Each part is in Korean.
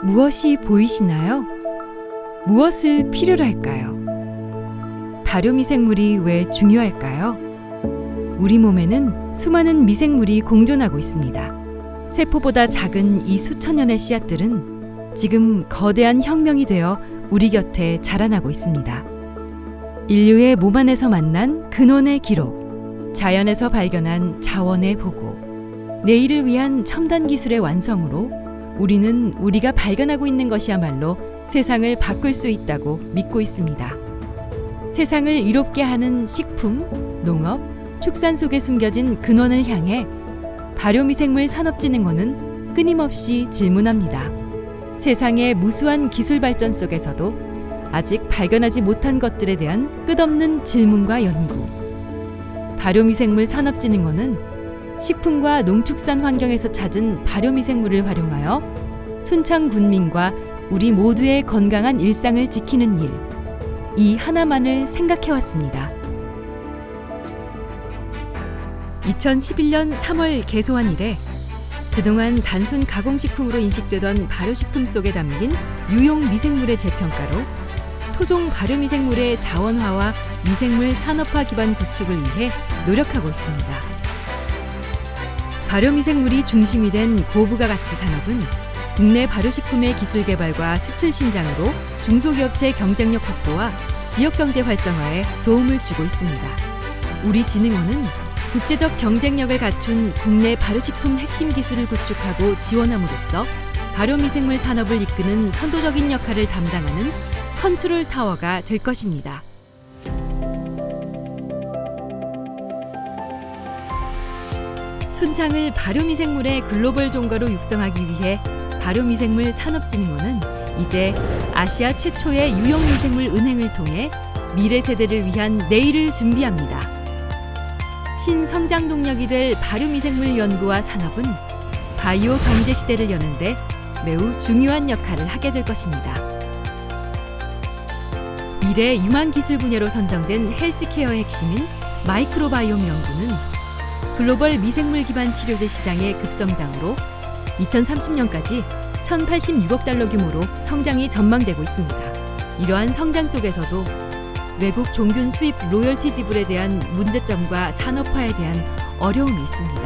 무엇이 보이시나요? 무엇을 필요로 할까요? 발효미생물이 왜 중요할까요? 우리 몸에는 수많은 미생물이 공존하고 있습니다. 세포보다 작은 이 수천 년의 씨앗들은 지금 거대한 혁명이 되어 우리 곁에 자라나고 있습니다. 인류의 몸 안에서 만난 근원의 기록, 자연에서 발견한 자원의 보고, 내일을 위한 첨단 기술의 완성으로 우리는 우리가 발견하고 있는 것이야말로 세상을 바꿀 수 있다고 믿고 있습니다. 세상을 이롭게 하는 식품, 농업, 축산 속에 숨겨진 근원을 향해 발효미생물 산업진흥원은 끊임없이 질문합니다. 세상의 무수한 기술 발전 속에서도 아직 발견하지 못한 것들에 대한 끝없는 질문과 연구. 발효미생물 산업진흥원은 식품과 농축산 환경에서 찾은 발효미생물을 활용하여 순창 군민과 우리 모두의 건강한 일상을 지키는 일, 이 하나만을 생각해왔습니다. 2011년 3월 개소한 이래 그동안 단순 가공식품으로 인식되던 발효식품 속에 담긴 유용 미생물의 재평가로 토종 발효미생물의 자원화와 미생물 산업화 기반 구축을 위해 노력하고 있습니다. 발효미생물이 중심이 된 고부가 가치 산업은 국내 발효식품의 기술 개발과 수출 신장으로 중소기업체 경쟁력 확보와 지역경제 활성화에 도움을 주고 있습니다. 우리 진흥원은 국제적 경쟁력을 갖춘 국내 발효식품 핵심 기술을 구축하고 지원함으로써 발효미생물 산업을 이끄는 선도적인 역할을 담당하는 컨트롤 타워가 될 것입니다. 순창을 발효미생물의 글로벌 종가로 육성하기 위해 발효미생물 산업진흥원은 이제 아시아 최초의 유용미생물 은행을 통해 미래 세대를 위한 내일을 준비합니다. 신성장 동력이 될 발효미생물 연구와 산업은 바이오 경제 시대를 여는데 매우 중요한 역할을 하게 될 것입니다. 미래 유망 기술 분야로 선정된 헬스케어의 핵심인 마이크로바이옴 연구는 글로벌 미생물 기반 치료제 시장의 급성장으로 2030년까지 1,086억 달러 규모로 성장이 전망되고 있습니다. 이러한 성장 속에서도 외국 종균 수입 로열티 지불에 대한 문제점과 산업화에 대한 어려움이 있습니다.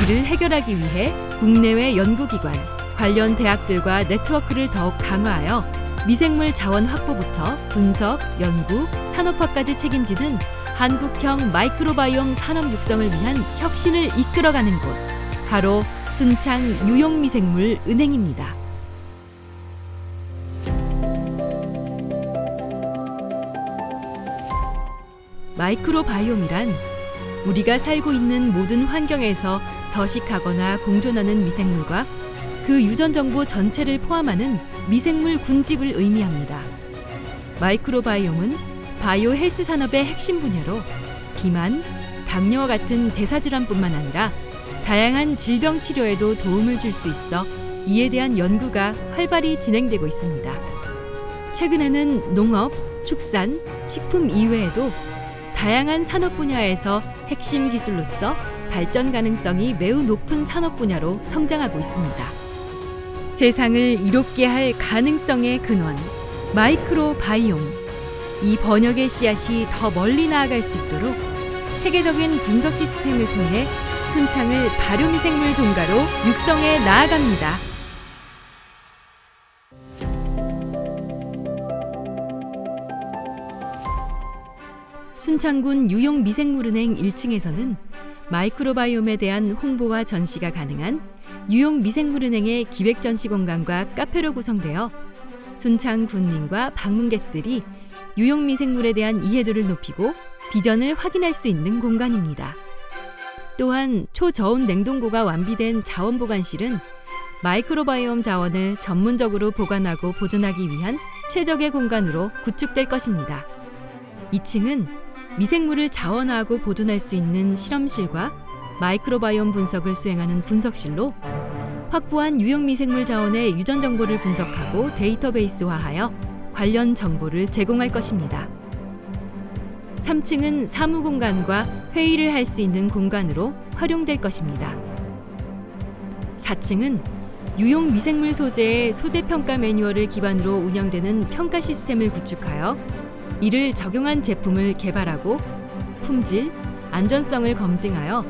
이를 해결하기 위해 국내외 연구기관, 관련 대학들과 네트워크를 더욱 강화하여 미생물 자원 확보부터 분석, 연구, 산업화까지 책임지는 한국형 마이크로바이옴 산업 육성을 위한 혁신을 이끌어가는 곳, 바로 순창 유용미생물 은행입니다. 마이크로바이옴이란 우리가 살고 있는 모든 환경에서 서식하거나 공존하는 미생물과 그 유전 정보 전체를 포함하는 미생물 군집을 의미합니다. 마이크로바이옴은 바이오 헬스 산업의 핵심 분야로 비만, 당뇨와 같은 대사질환뿐만 아니라 다양한 질병 치료에도 도움을 줄 수 있어 이에 대한 연구가 활발히 진행되고 있습니다. 최근에는 농업, 축산, 식품 이외에도 다양한 산업 분야에서 핵심 기술로서 발전 가능성이 매우 높은 산업 분야로 성장하고 있습니다. 세상을 이롭게 할 가능성의 근원, 마이크로바이옴. 이 번역의 씨앗이 더 멀리 나아갈 수 있도록 체계적인 분석 시스템을 통해 순창을 발효미생물 종가로 육성해 나아갑니다. 순창군 유용미생물은행 1층에서는 마이크로바이옴에 대한 홍보와 전시가 가능한 유용미생물은행의 기획전시 공간과 카페로 구성되어 순창 군민과 방문객들이 유용미생물에 대한 이해도를 높이고 비전을 확인할 수 있는 공간입니다. 또한 초저온 냉동고가 완비된 자원보관실은 마이크로바이옴 자원을 전문적으로 보관하고 보존하기 위한 최적의 공간으로 구축될 것입니다. 2층은 미생물을 자원화하고 보존할 수 있는 실험실과 마이크로바이옴 분석을 수행하는 분석실로 확보한 유용미생물 자원의 유전 정보를 분석하고 데이터베이스화하여 관련 정보를 제공할 것입니다. 3층은 사무 공간과 회의를 할 수 있는 공간으로 활용될 것입니다. 4층은 유용 미생물 소재의 소재 평가 매뉴얼을 기반으로 운영되는 평가 시스템을 구축하여 이를 적용한 제품을 개발하고 품질, 안전성을 검증하여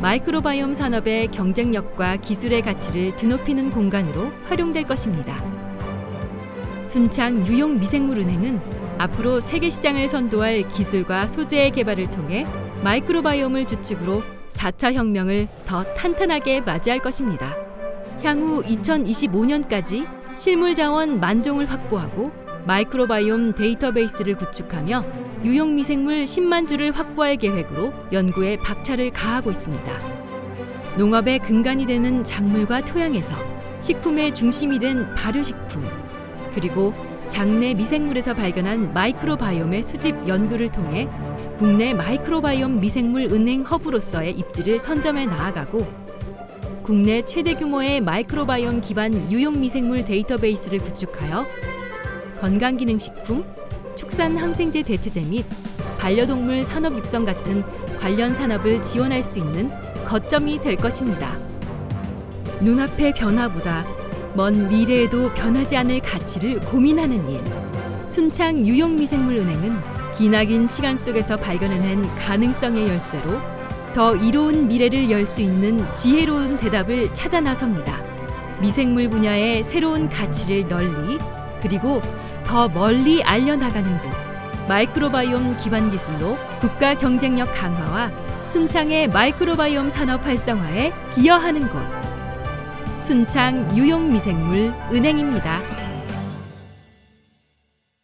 마이크로바이옴 산업의 경쟁력과 기술의 가치를 드높이는 공간으로 활용될 것입니다. 순창 유용 미생물은행은 앞으로 세계 시장을 선도할 기술과 소재의 개발을 통해 마이크로바이옴을 주축으로 4차 혁명을 더 탄탄하게 맞이할 것입니다. 향후 2025년까지 실물 자원 만종을 확보하고 마이크로바이옴 데이터베이스를 구축하며 유용 미생물 10만 주를 확보할 계획으로 연구에 박차를 가하고 있습니다. 농업의 근간이 되는 작물과 토양에서 식품의 중심이 된 발효식품, 그리고 장내 미생물에서 발견한 마이크로바이옴의 수집 연구를 통해 국내 마이크로바이옴 미생물 은행 허브로서의 입지를 선점해 나아가고 국내 최대 규모의 마이크로바이옴 기반 유용 미생물 데이터베이스를 구축하여 건강기능식품, 축산 항생제 대체제 및 반려동물 산업 육성 같은 관련 산업을 지원할 수 있는 거점이 될 것입니다. 눈앞의 변화보다 먼 미래에도 변하지 않을 가치를 고민하는 일. 순창 유용미생물은행은 기나긴 시간 속에서 발견해낸 가능성의 열쇠로 더 이로운 미래를 열 수 있는 지혜로운 대답을 찾아 나섭니다. 미생물 분야의 새로운 가치를 널리 그리고 더 멀리 알려나가는 곳. 마이크로바이옴 기반 기술로 국가 경쟁력 강화와 순창의 마이크로바이옴 산업 활성화에 기여하는 곳. 순창 유용미생물 은행입니다.